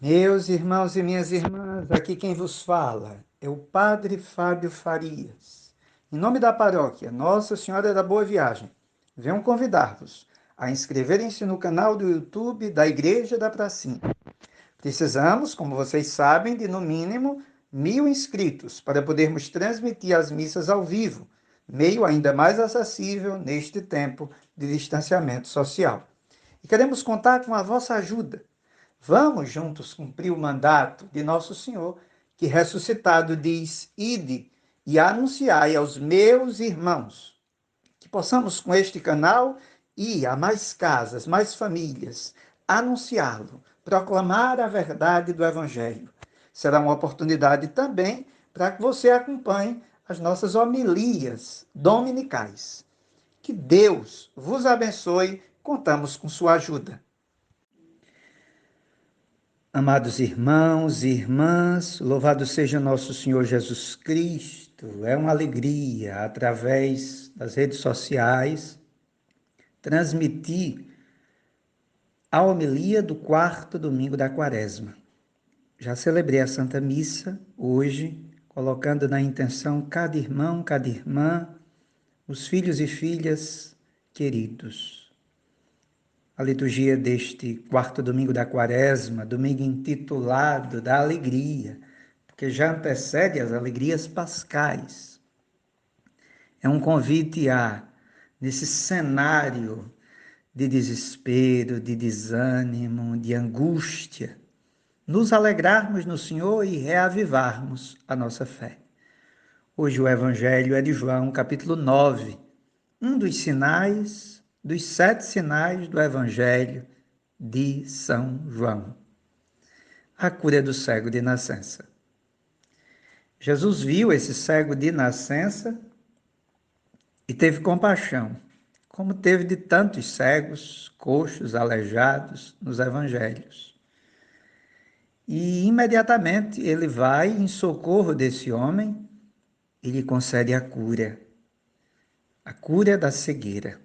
Meus irmãos e minhas irmãs, aqui quem vos fala é o Padre Fábio Farias. Em nome da paróquia Nossa Senhora da Boa Viagem, venho convidar-vos a inscreverem-se no canal do YouTube da Igreja da Pracinha. Precisamos, como vocês sabem, de no mínimo 1.000 inscritos para podermos transmitir as missas ao vivo, meio ainda mais acessível neste tempo de distanciamento social. E queremos contar com a vossa ajuda. Vamos juntos cumprir o mandato de Nosso Senhor, que ressuscitado diz: Ide e anunciai aos meus irmãos. Que possamos, com este canal, ir a mais casas, mais famílias, anunciá-lo, proclamar a verdade do Evangelho. Será uma oportunidade também para que você acompanhe as nossas homilias dominicais. Que Deus vos abençoe, contamos com sua ajuda. Amados irmãos e irmãs, louvado seja nosso Senhor Jesus Cristo. É uma alegria, através das redes sociais, transmitir a homilia do quarto domingo da Quaresma. Já celebrei a Santa Missa hoje, colocando na intenção cada irmão, cada irmã, os filhos e filhas queridos. A liturgia deste quarto domingo da Quaresma, domingo intitulado da alegria, porque já antecede as alegrias pascais. É um convite nesse cenário de desespero, de desânimo, de angústia, nos alegrarmos no Senhor e reavivarmos a nossa fé. Hoje o Evangelho é de João, capítulo 9, um dos sinais, dos 7 sinais do Evangelho de São João. A cura do cego de nascença. Jesus viu esse cego de nascença e teve compaixão, como teve de tantos cegos, coxos, aleijados nos evangelhos. E imediatamente ele vai em socorro desse homem e lhe concede a cura da cegueira.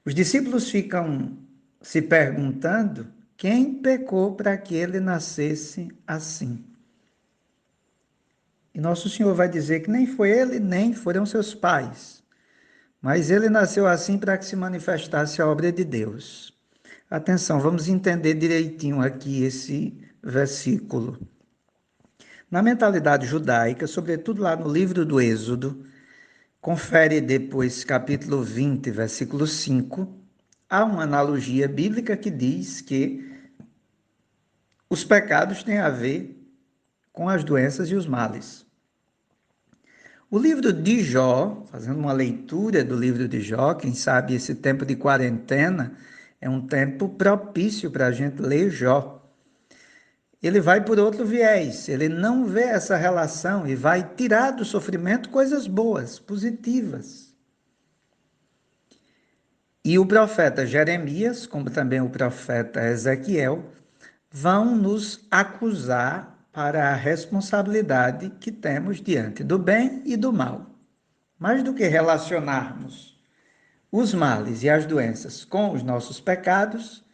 Os discípulos ficam se perguntando quem pecou para que ele nascesse assim. E Nosso Senhor vai dizer que nem foi ele, nem foram seus pais, mas ele nasceu assim para que se manifestasse a obra de Deus. Atenção, vamos entender direitinho aqui esse versículo. Na mentalidade judaica, sobretudo lá no livro do Êxodo, confere depois capítulo 20, versículo 5, há uma analogia bíblica que diz que os pecados têm a ver com as doenças e os males. O livro de Jó, fazendo uma leitura do livro de Jó, quem sabe esse tempo de quarentena é um tempo propício para a gente ler Jó. Ele vai por outro viés, ele não vê essa relação e vai tirar do sofrimento coisas boas, positivas. E o profeta Jeremias, como também o profeta Ezequiel, vão nos acusar para a responsabilidade que temos diante do bem e do mal. Mais do que relacionarmos os males e as doenças com os nossos pecados,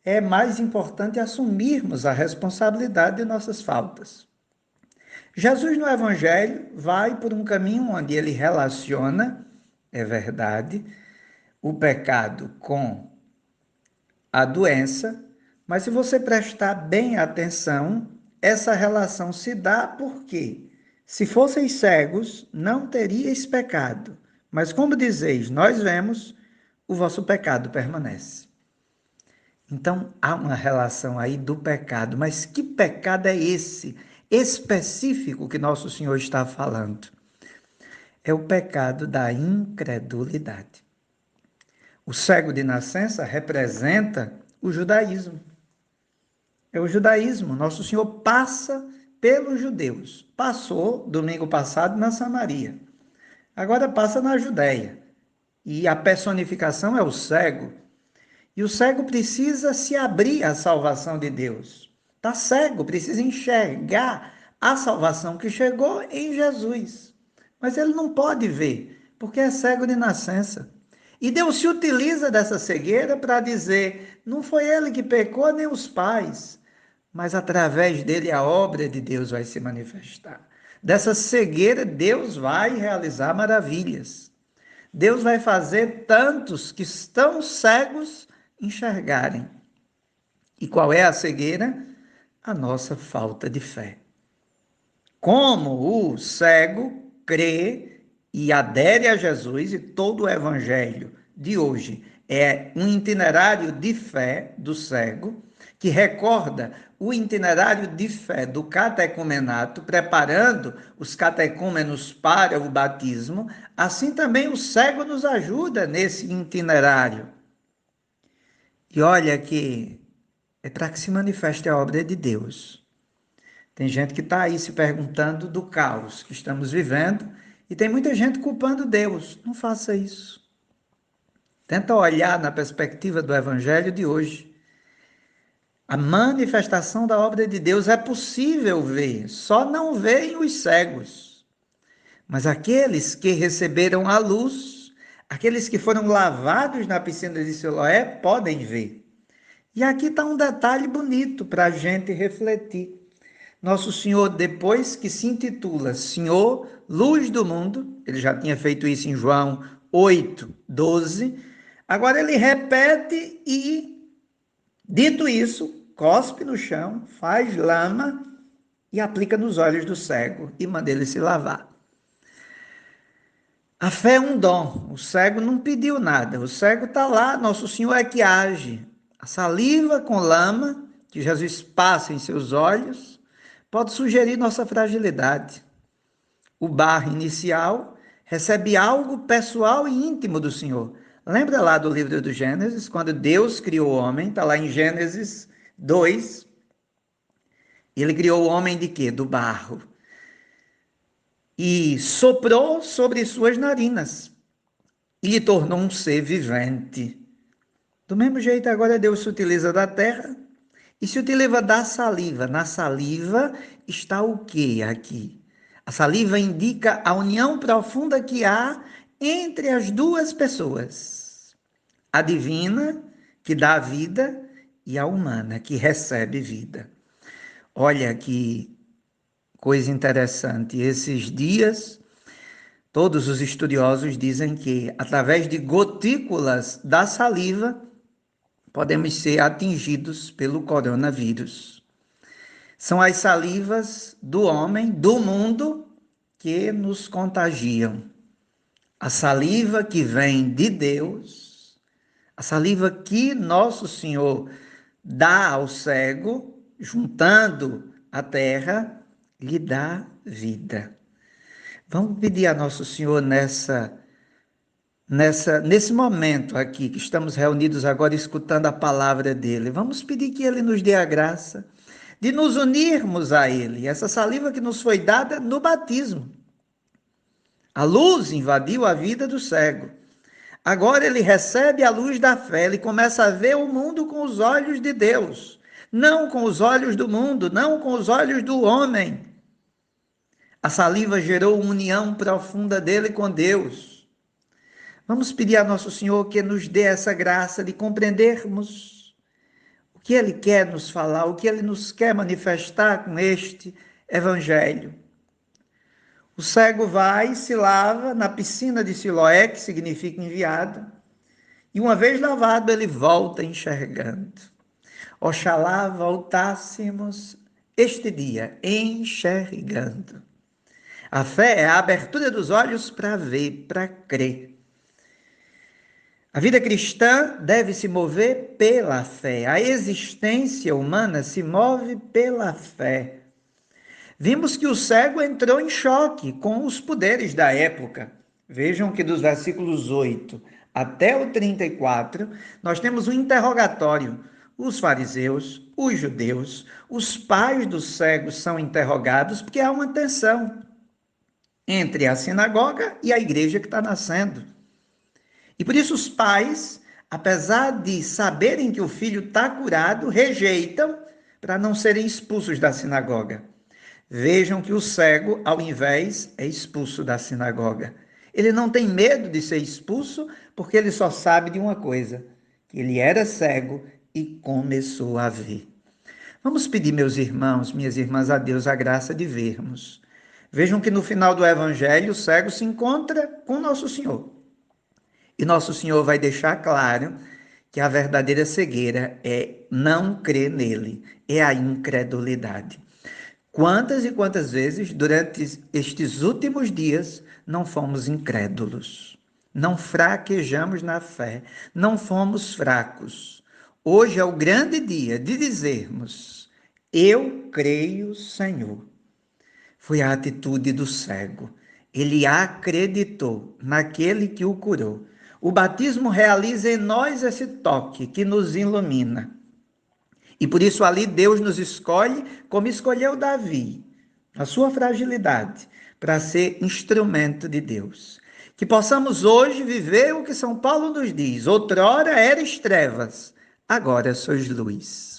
é mais importante assumirmos a responsabilidade de nossas faltas. Jesus no Evangelho vai por um caminho onde ele relaciona, é verdade, o pecado com a doença, mas se você prestar bem atenção, essa relação se dá porque, se fosseis cegos, não teríeis pecado, mas como dizeis, nós vemos, o vosso pecado permanece. Então, há uma relação aí do pecado, mas que pecado é esse específico que Nosso Senhor está falando? É o pecado da incredulidade. O cego de nascença representa o judaísmo. É o judaísmo. Nosso Senhor passa pelos judeus. Passou domingo passado na Samaria. Agora passa na Judéia. E a personificação é o cego. E o cego precisa se abrir à salvação de Deus. Está cego, precisa enxergar a salvação que chegou em Jesus. Mas ele não pode ver, porque é cego de nascença. E Deus se utiliza dessa cegueira para dizer, não foi ele que pecou, nem os pais. mas através dele a obra de Deus vai se manifestar. Dessa cegueira, Deus vai realizar maravilhas. Deus vai fazer tantos que estão cegos enxergarem. E qual é a cegueira? A nossa falta de fé. Como o cego crê e adere a Jesus, e todo o evangelho de hoje é um itinerário de fé do cego, que recorda o itinerário de fé do catecumenato, preparando os catecúmenos para o batismo, assim também o cego nos ajuda nesse itinerário. E olha que é para que se manifeste a obra de Deus. Tem gente que está aí se perguntando do caos que estamos vivendo e tem muita gente culpando Deus. Não faça isso. Tenta olhar na perspectiva do evangelho de hoje. A manifestação da obra de Deus é possível ver, só não veem os cegos. Mas aqueles que receberam a luz, aqueles que foram lavados na piscina de Siloé, podem ver. E aqui está um detalhe bonito para a gente refletir. Nosso Senhor, depois que se intitula Senhor, luz do mundo, ele já tinha feito isso em João 8:12, agora ele repete e, dito isso, cospe no chão, faz lama e aplica nos olhos do cego e manda ele se lavar. A fé é um dom, o cego não pediu nada, o cego está lá, nosso Senhor é que age. A saliva com lama que Jesus passa em seus olhos pode sugerir nossa fragilidade. O barro inicial recebe algo pessoal e íntimo do Senhor. Lembra lá do livro do Gênesis, quando Deus criou o homem, está lá em Gênesis 2, ele criou o homem de quê? Do barro. E soprou sobre suas narinas e lhe tornou um ser vivente. Do mesmo jeito, agora Deus se utiliza da terra e se utiliza da saliva. Na saliva está o que aqui? A saliva indica a união profunda que há entre as duas pessoas. A divina, que dá vida, e a humana, que recebe vida. Olha que coisa interessante. Esses dias, todos os estudiosos dizem que, através de gotículas da saliva, podemos ser atingidos pelo coronavírus. São as salivas do homem, do mundo, que nos contagiam. A saliva que vem de Deus, a saliva que nosso Senhor dá ao cego, juntando a terra, lhe dá vida. Vamos pedir a nosso Senhor nesse momento aqui, que estamos reunidos agora escutando a palavra dele. Vamos pedir que ele nos dê a graça de nos unirmos a ele, essa saliva que nos foi dada no batismo. A luz invadiu a vida do cego. Agora ele recebe a luz da fé, ele começa a ver o mundo com os olhos de Deus, não com os olhos do mundo, não com os olhos do homem. A saliva gerou união profunda dele com Deus. Vamos pedir a nosso Senhor que nos dê essa graça de compreendermos o que Ele quer nos falar, o que Ele nos quer manifestar com este Evangelho. O cego vai e se lava na piscina de Siloé, que significa enviado, e uma vez lavado ele volta enxergando. Oxalá voltássemos este dia enxergando. A fé é a abertura dos olhos para ver, para crer. A vida cristã deve se mover pela fé. A existência humana se move pela fé. Vimos que o cego entrou em choque com os poderes da época. Vejam que dos versículos 8 até o 34, nós temos um interrogatório. Os fariseus, os judeus, os pais dos cegos são interrogados porque há uma tensão entre a sinagoga e a igreja que está nascendo. E por isso os pais, apesar de saberem que o filho está curado, rejeitam para não serem expulsos da sinagoga. Vejam que o cego, ao invés, é expulso da sinagoga. Ele não tem medo de ser expulso, porque ele só sabe de uma coisa, que ele era cego e começou a ver. Vamos pedir, meus irmãos, minhas irmãs, a Deus a graça de vermos. Vejam que no final do Evangelho o cego se encontra com Nosso Senhor. E Nosso Senhor vai deixar claro que a verdadeira cegueira é não crer nele, é a incredulidade. Quantas e quantas vezes, durante estes últimos dias, não fomos incrédulos, não fraquejamos na fé, não fomos fracos. Hoje é o grande dia de dizermos: eu creio, Senhor. Foi a atitude do cego. Ele acreditou naquele que o curou. O batismo realiza em nós esse toque que nos ilumina. E por isso ali Deus nos escolhe como escolheu Davi, na sua fragilidade, para ser instrumento de Deus. Que possamos hoje viver o que São Paulo nos diz: outrora eres trevas, agora sois luz.